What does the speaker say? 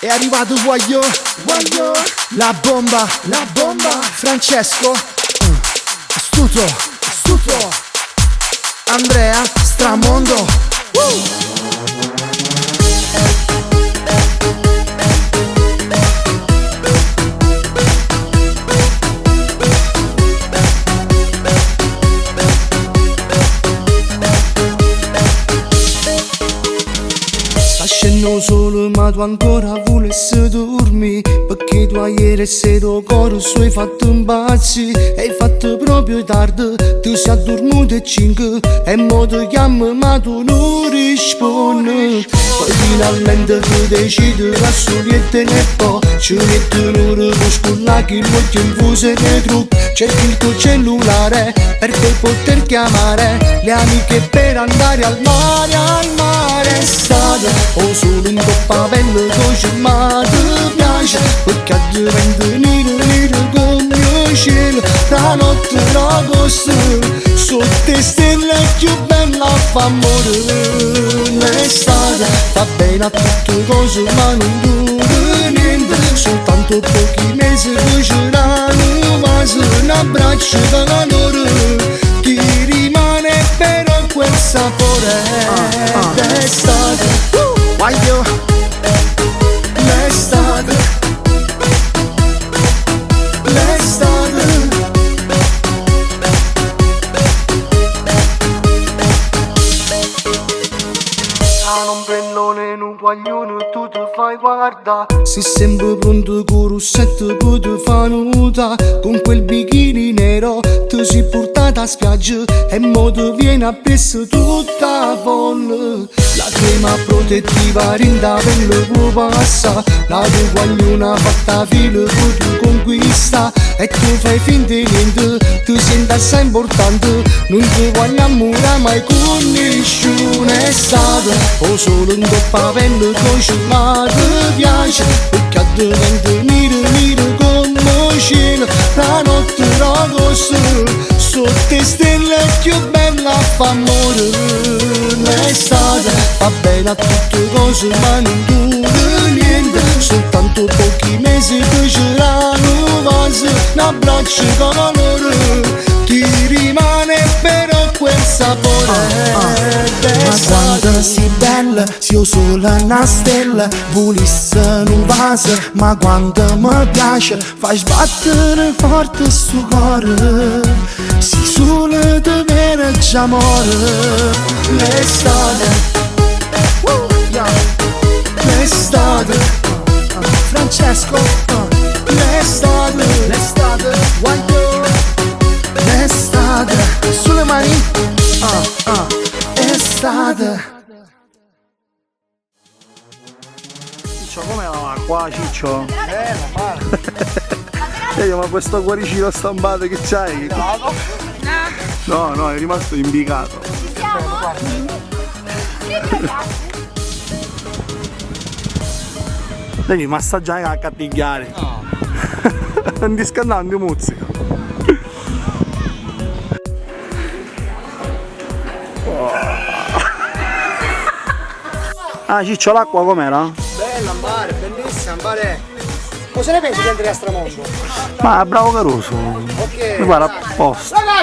È arrivato Guaglio, la bomba, Francesco, astuto, Andrea, Stramondo. Scendo solo ma tu ancora volessi dormire, perché tu ieri sei tuo cuore hai fatto un pazzi. Hai fatto proprio tardi, tu sei addormito e 5 e mo ti chiamo ma tu non rispondi. Poi finalmente tu decidi la solietta e poi ci metti un'ora per scuola che l'occhio infuso nei trucchi. Cerchi il tuo cellulare per poi poter chiamare le amiche per andare al mare. Estate o solo un po' bello così ma ti piace, perché diventa nero come il cielo. La notte d'agosto sotto stelle più bella fa morire. L'estate fa bene a tutte cose ma non dura niente, soltanto pochi mesi poi ci danno quasi un abbraccio da calore. Ti rimane però quel sapore d'estate. Guaglio, L'estate. Ah, non prendone un guaglione tu ti fai guarda. Sei sempre pronto con rossetto poi ti fa nuda. Con quel bikini nero ti sei portata a spiaggia e mo ti viene appresso tutta folle. La crema protettiva rinda pelle può passa. La tua guagliona fatta filo poi tu conquista. E tu fai finta di niente, tu senti assai importante. Non ti voglio amore mai con nessuno. Estate o solo un po' pelle così ma ti piace, perché diventa nero come cielo. La notte d'agosto sotto stelle più bella fa morire. L'estate fa bene a tutte cose ma non dura niente, soltanto pochi mesi poi ci danno quasi un abbraccio con calore. Ti rimane però quel sapore d'estate. ma quando sei bella, se io solo una stella, volessi un vaso, ma quando mi piace, fai sbattere forte sto cuore, sei solo di vero amore. L'estate, l'estate, Francesco, l'estate, Guaglio, l'estate, sulle mani, estate. Ciccio, come va qua, Ciccio? Male. Ma questo cuoricino stampato che c'hai? No, è rimasto imbicato. Devi massaggiare a capigliare. No. Non ti scannando muzzica. Ah, Ciccio, l'acqua com'era? bella mare, bellissima mare. Cosa ne pensi di Andrea Stramondo? Ma bravo Caruso. Ok. Mi pare a posto. Ragazzi!